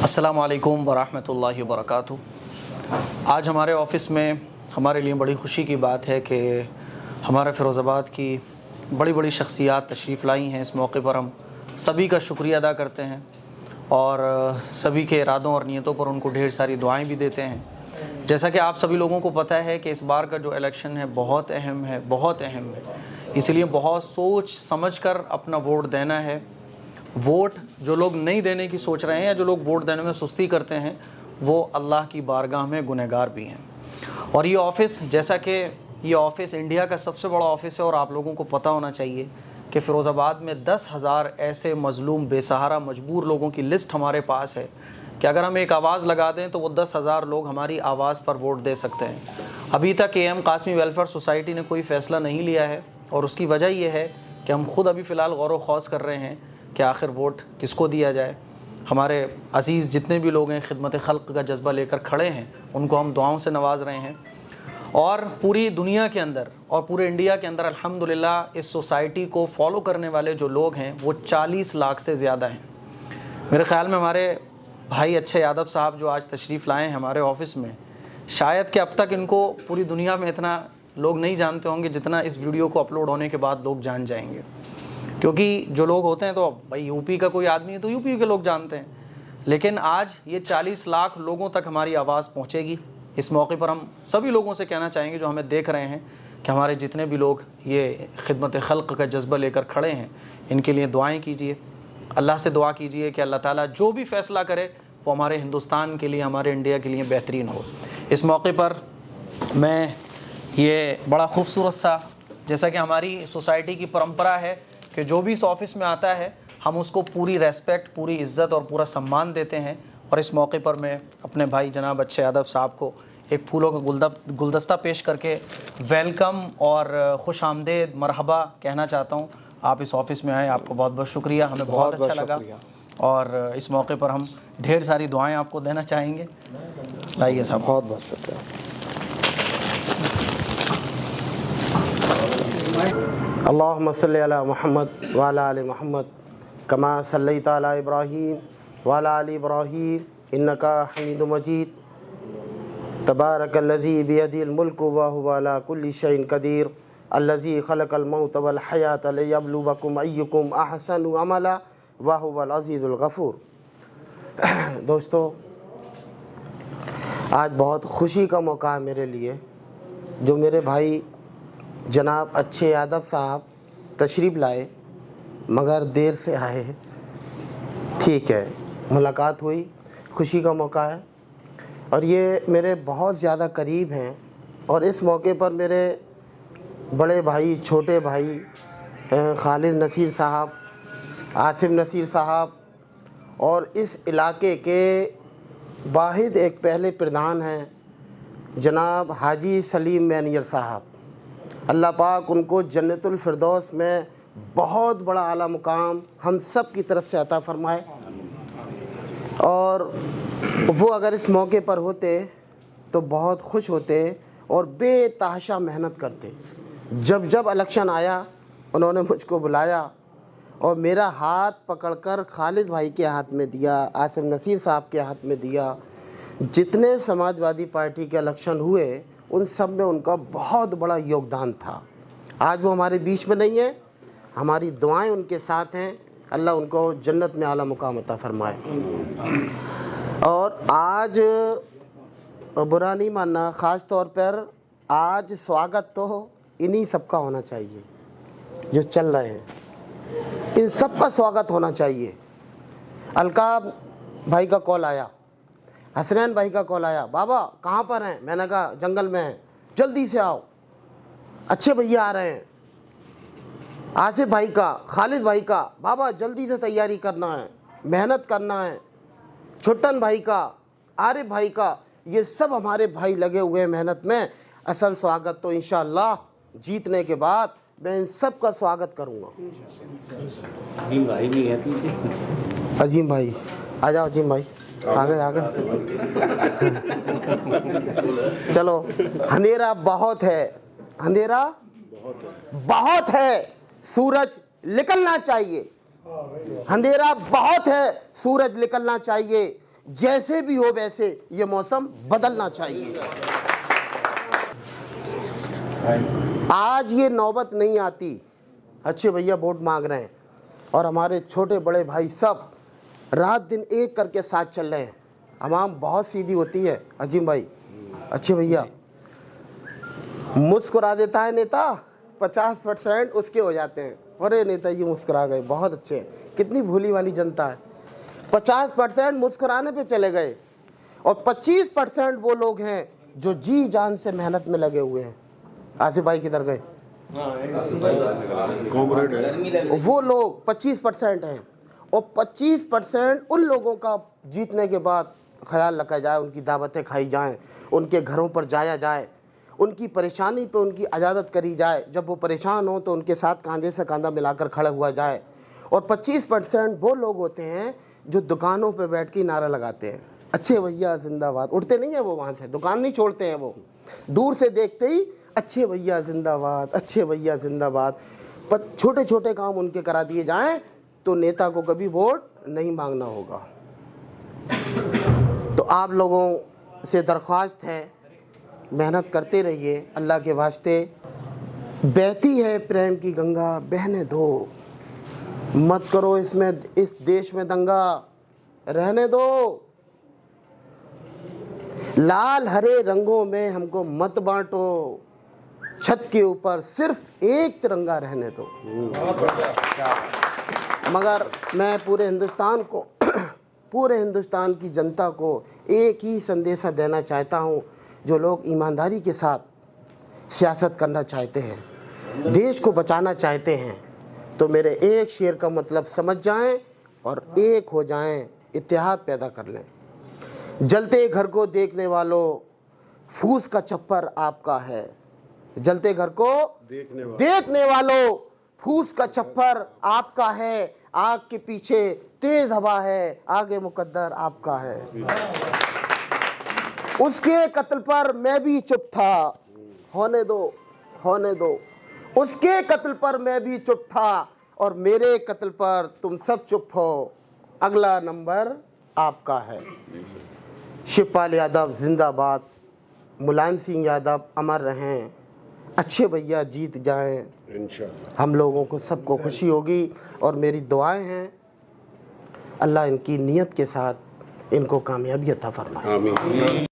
अस्सलामु अलैकुम वरहमतुल्लाहि वबरकातुहू। आज हमारे ऑफ़िस में हमारे लिए बड़ी ख़ुशी की बात है कि हमारे फ़िरोज़ाबाद की बड़ी बड़ी शख्सियात तशरीफ़ लाई हैं। इस मौके पर हम सभी का शुक्रिया अदा करते हैं और सभी के इरादों और नीयतों पर उनको ढेर सारी दुआएं भी देते हैं। जैसा कि आप सभी लोगों को पता है कि इस बार का जो इलेक्शन है बहुत अहम है, बहुत अहम है, इसलिए बहुत सोच समझ कर अपना वोट देना है। वोट जो लोग नहीं देने की सोच रहे हैं या जो लोग वोट देने में सुस्ती करते हैं वो अल्लाह की बारगाह में गुनहगार भी हैं। और ये ऑफ़िस, जैसा कि ये ऑफ़िस इंडिया का सबसे बड़ा ऑफ़िस है और आप लोगों को पता होना चाहिए कि फ़िरोज़ाबाद में 10,000 ऐसे मज़लूम बेसहारा मजबूर लोगों की लिस्ट हमारे पास है कि अगर हम एक आवाज़ लगा दें तो वो 10,000 लोग हमारी आवाज़ पर वोट दे सकते हैं। अभी तक AM कासमी वेलफेयर सोसाइटी ने कोई फ़ैसला नहीं लिया है और उसकी वजह ये है कि हम ख़ुद अभी फ़िलहाल गौर व खौज़ कर रहे हैं कि आखिर वोट किसको दिया जाए। हमारे अज़ीज़ जितने भी लोग हैं खिदमत खल्क़ का जज्बा लेकर खड़े हैं, उनको हम दुआओं से नवाज़ रहे हैं। और पूरी दुनिया के अंदर और पूरे इंडिया के अंदर अल्हम्दुलिल्लाह इस सोसाइटी को फॉलो करने वाले जो लोग हैं वो 40 लाख से ज़्यादा हैं। मेरे ख़्याल में हमारे भाई अच्छे यादव साहब जो आज तशरीफ़ लाए हैं हमारे ऑफ़िस में, शायद कि अब तक इनको पूरी दुनिया में इतना लोग नहीं जानते होंगे जितना इस वीडियो को अपलोड होने के बाद लोग जान जाएंगे। क्योंकि जो लोग होते हैं तो भाई यूपी का कोई आदमी है तो यूपी के लोग जानते हैं, लेकिन आज ये 40 लाख लोगों तक हमारी आवाज़ पहुंचेगी। इस मौके पर हम सभी लोगों से कहना चाहेंगे जो हमें देख रहे हैं कि हमारे जितने भी लोग ये खिदमत खल्क़ का जज्बा लेकर खड़े हैं, इनके लिए दुआएं कीजिए, अल्लाह से दुआ कीजिए कि अल्लाह ताला जो भी फ़ैसला करे वो हमारे हिंदुस्तान के लिए, हमारे इंडिया के लिए बेहतरीन हो। इस मौके पर मैं ये बड़ा ख़ूबसूरत सा, जैसा कि हमारी सोसाइटी की परंपरा है कि जो भी इस ऑफ़िस में आता है हम उसको पूरी रेस्पेक्ट, पूरी इज़्ज़त और पूरा सम्मान देते हैं। और इस मौके पर मैं अपने भाई जनाब अच्छे यादव साहब को एक फूलों का गुलदस्ता पेश करके वेलकम और खुश आमदेद मरहबा कहना चाहता हूँ। आप इस ऑफ़िस में आए, आपको बहुत बहुत शुक्रिया, हमें बहुत अच्छा लगा। और इस मौके पर हम ढेर सारी दुआएँ आपको देना चाहेंगे। आइए साहब। बहुत बहुत शुक्रिया। अल्लाहुम्मा सल्ली अला मुहम्मद व अला आलि मुहम्मद कमा सल्लैता अला इब्राहीम व अला आलि इब्राहीम इन्नका हमीदुम मजीद। तबारकल्लज़ी बियदिल मुल्कु व हुवा अला कुल्लि शैइन क़दीर अल्लज़ी खलक़ल मौत वल हयात लियब्लुवकुम अय्युकुम अहसनु अमला व हुवल अज़ीज़ुल गफ़ूर। दोस्तों, आज बहुत खुशी का मौका है मेरे लिए, जो मेरे भाई जनाब अच्छे यादव साहब तशरीफ़ लाए, मगर देर से आए। ठीक है, मुलाकात हुई, खुशी का मौका है और ये मेरे बहुत ज़्यादा करीब हैं। और इस मौके पर मेरे बड़े भाई, छोटे भाई खालिद नसीर साहब, आसिम नसीर साहब और इस इलाके के वाहिद एक पहले प्रधान हैं जनाब हाजी सलीम मैनियर साहब। अल्लाह पाक उनको जन्नतुल फिरदौस में बहुत बड़ा आला मुकाम हम सब की तरफ से अता फरमाए। और वो अगर इस मौके पर होते तो बहुत खुश होते और बेतहाशा मेहनत करते। जब जब इलेक्शन आया उन्होंने मुझको बुलाया और मेरा हाथ पकड़कर खालिद भाई के हाथ में दिया, आसिम नसीर साहब के हाथ में दिया। जितने समाजवादी पार्टी के इलेक्शन हुए उन सब में उनका बहुत बड़ा योगदान था। आज वो हमारे बीच में नहीं है, हमारी दुआएं उनके साथ हैं। अल्लाह उनको जन्नत में आला मुकाम अता फरमाए। और आज बुरा नहीं मानना, ख़ास तौर पर आज स्वागत तो इन्हीं सब का होना चाहिए जो चल रहे हैं, इन सब का स्वागत होना चाहिए। अलकाब भाई का कॉल आया, हसनैन भाई का कॉल आया, बाबा कहाँ पर हैं? मैंने कहा जंगल में हैं, जल्दी से आओ। अच्छे भैया आ रहे हैं। आसिफ भाई का, खालिद भाई का, बाबा जल्दी से तैयारी करना है, मेहनत करना है। छुट्टन भाई का, आरिफ भाई का, ये सब हमारे भाई लगे हुए हैं मेहनत में। असल स्वागत तो इंशाअल्लाह जीतने के बाद मैं इन सब का स्वागत करूँगा। अजीम भाई भी है पीछे। अजीम भाई आ जाओ, अजीम भाई आगे आगे। चलो, अंधेरा बहुत है, अंधेरा बहुत है, सूरज निकलना चाहिए। अंधेरा बहुत है, सूरज निकलना चाहिए। जैसे भी हो वैसे ये मौसम बदलना चाहिए। आज ये नौबत नहीं आती, अच्छे भैया वोट मांग रहे हैं और हमारे छोटे बड़े भाई सब रात दिन एक करके साथ चल रहे हैं। आवाम बहुत सीधी होती है अजीम भाई, अच्छे भैया। मुस्कुरा देता है नेता, 50% उसके हो जाते हैं। अरे नेता जी मुस्कुरा गए, बहुत अच्छे हैं। कितनी भोली वाली जनता है। 50% मुस्कुराने पे चले गए और 25% वो लोग हैं जो जी जान से मेहनत में लगे हुए हैं। आसिफ भाई किधर गए? वो लोग 25% हैं और 25% उन लोगों का जीतने के बाद ख्याल रखा जाए, उनकी दावतें खाई जाएं, उनके घरों पर जाया जाए, उनकी परेशानी पे उनकी इजाज़त करी जाए। जब वो परेशान हो तो उनके साथ कंधे से कंधा मिलाकर खड़ा हुआ जाए। और 25% वो लोग होते हैं जो दुकानों पे बैठ के नारा लगाते हैं, अच्छे भैया जिंदाबाद। उठते नहीं है वो वहाँ से, दुकान नहीं छोड़ते हैं वो, दूर से देखते ही अच्छे भैया जिंदाबाद, अच्छे भैया जिंदाबाद। पर छोटे छोटे काम उनके करा दिए जाएं तो नेता को कभी वोट नहीं मांगना होगा। तो आप लोगों से दरख्वास्त है, मेहनत करते रहिए अल्लाह के वास्ते। बहती है प्रेम की गंगा, बहने दो, मत करो इसमें इस देश में दंगा, रहने दो। लाल हरे रंगों में हमको मत बांटो, छत के ऊपर सिर्फ एक तिरंगा रहने दो। मगर मैं पूरे हिंदुस्तान को पूरे हिंदुस्तान की जनता को एक ही संदेशा देना चाहता हूँ। जो लोग ईमानदारी के साथ सियासत करना चाहते हैं, देश को बचाना चाहते हैं, तो मेरे एक शेर का मतलब समझ जाएं और एक हो जाएं, इत्तेहाद पैदा कर लें। जलते घर को देखने वालों, फूस का छप्पर आपका है। जलते घर को देखने वालों, फूस का छप्पर आपका है। आग के पीछे तेज हवा है, आगे मुकद्दर आपका है। उसके कत्ल पर मैं भी चुप था, होने दो, होने दो। उसके कत्ल पर मैं भी चुप था और मेरे कत्ल पर तुम सब चुप हो। अगला नंबर आपका है। शिवपाल यादव जिंदाबाद, मुलायम सिंह यादव अमर रहें, अच्छे भैया जीत जाएं इंशाअल्लाह। हम लोगों को सबको खुशी होगी और मेरी दुआएं हैं अल्लाह इनकी नीयत के साथ इनको कामयाबी अता फरमाए। आमीन।